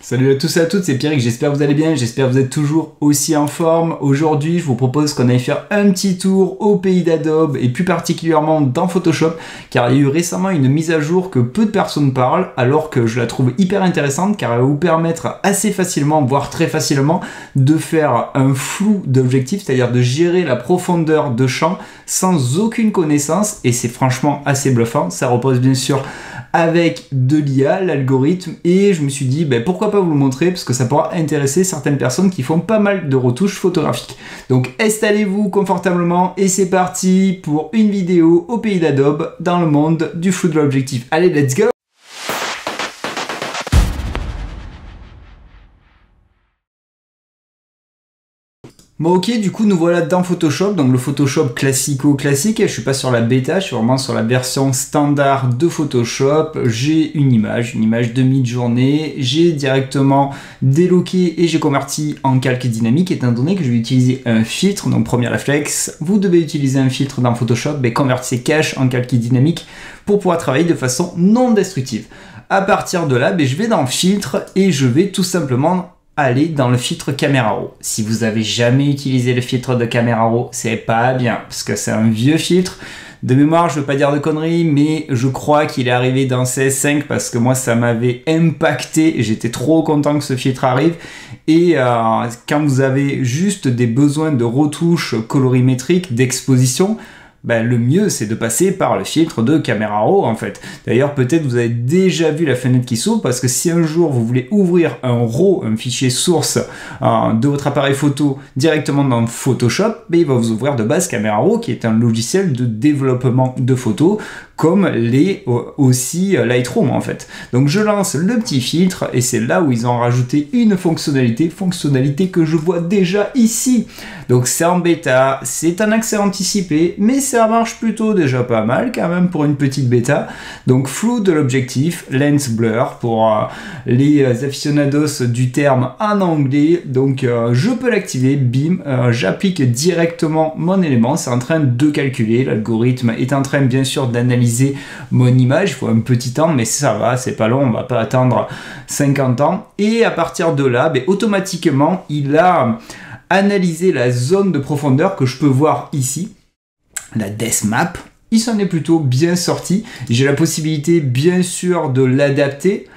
Salut à tous et à toutes, c'est Pierrick, j'espère que vous allez bien, j'espère que vous êtes toujours aussi en forme. Aujourd'hui, je vous propose qu'on aille faire un petit tour au pays d'Adobe et plus particulièrement dans Photoshop, car il y a eu récemment une mise à jour que peu de personnes parlent, alors que je la trouve hyper intéressante car elle va vous permettre assez facilement, voire très facilement, de faire un flou d'objectif, c'est-à-dire de gérer la profondeur de champ sans aucune connaissance, et c'est franchement assez bluffant. Ça repose bien sûr avec de l'IA, l'algorithme, et je me suis dit pourquoi pas vous le montrer, parce que ça pourra intéresser certaines personnes qui font pas mal de retouches photographiques. Donc installez-vous confortablement et c'est parti pour une vidéo au pays d'Adobe dans le monde du flou de l'objectif. Allez, let's go! Bon ok, du coup nous voilà dans Photoshop, donc le Photoshop classique, je suis pas sur la bêta, je suis vraiment sur la version standard de Photoshop. J'ai une image de mid-journée, j'ai directement déloqué et j'ai converti en calque dynamique, étant donné que je vais utiliser un filtre. Donc premier réflexe, vous devez utiliser un filtre dans Photoshop, convertissez cache en calque dynamique pour pouvoir travailler de façon non destructive. À partir de là, je vais dans filtre et je vais tout simplement aller dans le filtre Camera Raw. Si vous avez jamais utilisé le filtre de Camera Raw, c'est pas bien, parce que c'est un vieux filtre. De mémoire, je veux pas dire de conneries, mais je crois qu'il est arrivé dans CS5 parce que moi ça m'avait impacté. J'étais trop content que ce filtre arrive. Et quand vous avez juste des besoins de retouches colorimétriques, d'exposition, le mieux c'est de passer par le filtre de Camera Raw en fait. D'ailleurs peut-être vous avez déjà vu la fenêtre qui s'ouvre, parce que si un jour vous voulez ouvrir un RAW, un fichier source de votre appareil photo directement dans Photoshop, il va vous ouvrir de base Camera Raw, qui est un logiciel de développement de photos comme l'est aussi Lightroom en fait. Donc je lance le petit filtre et c'est là où ils ont rajouté une fonctionnalité que je vois déjà ici. Donc c'est en bêta, c'est un accès anticipé, mais ça marche plutôt déjà pas mal quand même pour une petite bêta. Donc flou de l'objectif, lens blur pour les aficionados du terme en anglais. Donc je peux l'activer, bim, j'applique directement mon élément, c'est en train de calculer, l'algorithme est en train bien sûr d'analyser mon image. Il faut un petit temps, mais ça va, c'est pas long, on va pas attendre 50 ans. Et à partir de là, automatiquement, il a analysé la zone de profondeur que je peux voir ici, la depth map. Il s'en est plutôt bien sorti. J'ai la possibilité, bien sûr, de l'adapter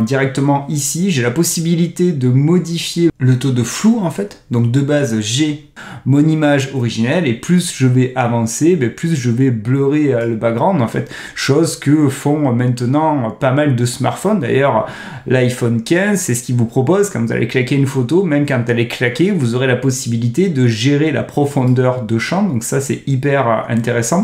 directement ici. J'ai la possibilité de modifier le taux de flou en fait. Donc de base j'ai mon image originelle, et plus je vais avancer, plus je vais blurrer le background en fait, chose que font maintenant pas mal de smartphones. D'ailleurs l'iPhone 15, c'est ce qu'il vous propose. Quand vous allez claquer une photo, même quand elle est claquée, vous aurez la possibilité de gérer la profondeur de champ, donc ça c'est hyper intéressant.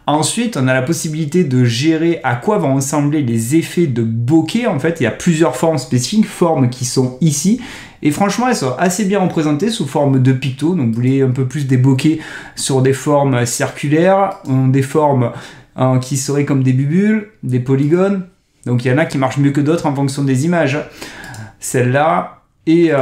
Ensuite, on a la possibilité de gérer à quoi vont ressembler les effets de bokeh. En fait, il y a plusieurs formes spécifiques, formes qui sont ici. Et franchement, elles sont assez bien représentées sous forme de pictos. Donc, vous voulez un peu plus des bokeh sur des formes circulaires, des formes qui seraient comme des bulles, des polygones. Donc, il y en a qui marchent mieux que d'autres en fonction des images. Celle-là et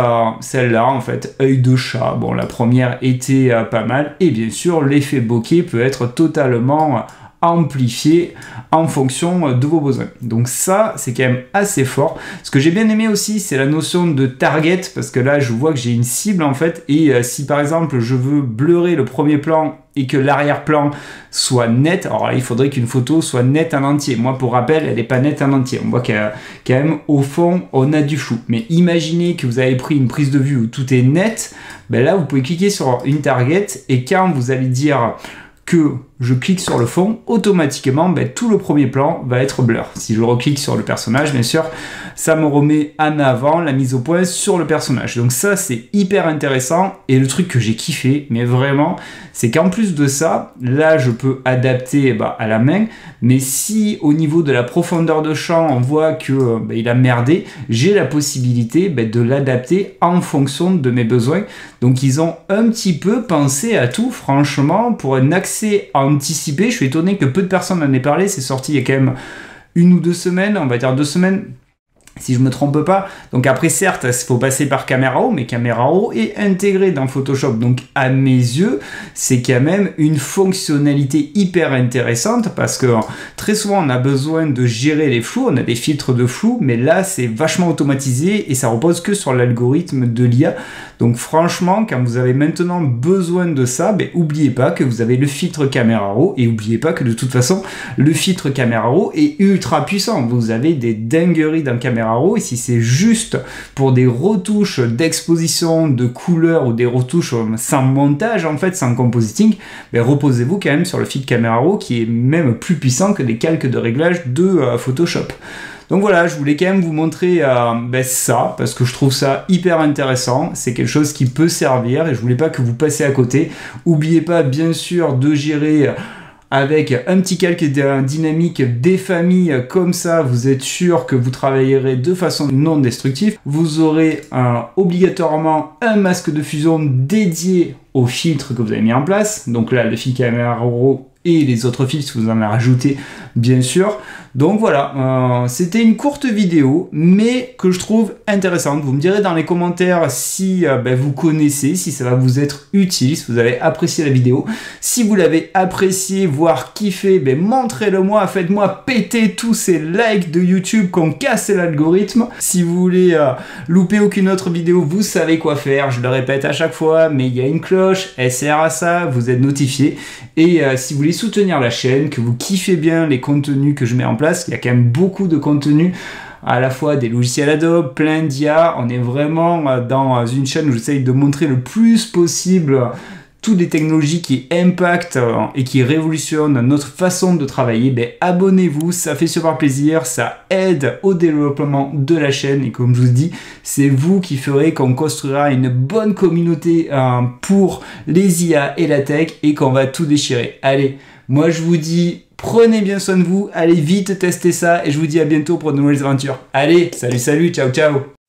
celle-là, en fait, œil de chat. Bon, la première était pas mal. Et bien sûr, l'effet bokeh peut être totalement amplifié en fonction de vos besoins. Donc ça, c'est quand même assez fort. Ce que j'ai bien aimé aussi, c'est la notion de target, parce que là, je vois que j'ai une cible en fait, et si par exemple, je veux blurrer le premier plan et que l'arrière-plan soit net, alors là, il faudrait qu'une photo soit nette en entier. Moi, pour rappel, elle n'est pas nette en entier. On voit quand même, au fond, on a du flou. Mais imaginez que vous avez pris une prise de vue où tout est net, là, vous pouvez cliquer sur une target, et quand vous allez dire que je clique sur le fond, automatiquement tout le premier plan va être blur. Si je reclique sur le personnage, bien sûr, ça me remet en avant la mise au point sur le personnage. Donc ça, c'est hyper intéressant. Et le truc que j'ai kiffé, mais vraiment, c'est qu'en plus de ça, là, je peux adapter à la main. Mais si au niveau de la profondeur de champ, on voit que il a merdé, j'ai la possibilité de l'adapter en fonction de mes besoins. Donc ils ont un petit peu pensé à tout, franchement, pour un accès anticipé. Je suis étonné que peu de personnes en aient parlé. C'est sorti il y a quand même 1 ou 2 semaines, on va dire 2 semaines. si je me trompe pas. Donc après, certes, il faut passer par Camera Raw, mais Camera Raw est intégré dans Photoshop. Donc à mes yeux, c'est quand même une fonctionnalité hyper intéressante parce que très souvent, on a besoin de gérer les flous, on a des filtres de flou, mais là, c'est vachement automatisé et ça repose que sur l'algorithme de l'IA. Donc franchement, quand vous avez maintenant besoin de ça, n'oubliez pas que vous avez le filtre Camera Raw et n'oubliez pas que de toute façon, le filtre Camera Raw est ultra puissant. Vous avez des dingueries dans Camera Raw et si c'est juste pour des retouches d'exposition, de couleurs ou des retouches sans montage, en fait, sans compositing, reposez-vous quand même sur le filtre Camera Raw qui est même plus puissant que des calques de réglage de Photoshop. Donc voilà, je voulais quand même vous montrer ça, parce que je trouve ça hyper intéressant, c'est quelque chose qui peut servir et je voulais pas que vous passiez à côté. N'oubliez pas bien sûr de gérer avec un petit calque dynamique des familles, comme ça vous êtes sûr que vous travaillerez de façon non destructive. Vous aurez obligatoirement un masque de fusion dédié au filtre que vous avez mis en place, donc là le filtre Camera Raw et les autres filtres, vous en avez rajouté bien sûr. Donc voilà, c'était une courte vidéo, mais que je trouve intéressante. Vous me direz dans les commentaires si vous connaissez, si ça va vous être utile, si vous avez apprécié la vidéo. Si vous l'avez apprécié, voire kiffé, montrez-le moi, faites-moi péter tous ces likes de YouTube qu'on casse l'algorithme. Si vous voulez louper aucune autre vidéo, vous savez quoi faire, je le répète à chaque fois, mais il y a une cloche, elle sert à ça, vous êtes notifié. Et si vous voulez soutenir la chaîne, que vous kiffez bien les contenus que je mets en place, il y a quand même beaucoup de contenu, à la fois des logiciels Adobe, plein d'IA. On est vraiment dans une chaîne où j'essaye de montrer le plus possible toutes les technologies qui impactent et qui révolutionnent notre façon de travailler. Abonnez-vous, ça fait super plaisir, ça aide au développement de la chaîne et comme je vous dis, c'est vous qui ferez qu'on construira une bonne communauté pour les IA et la tech et qu'on va tout déchirer. Allez, moi je vous dis, prenez bien soin de vous, allez vite tester ça et je vous dis à bientôt pour de nouvelles aventures. Allez, salut, ciao, ciao!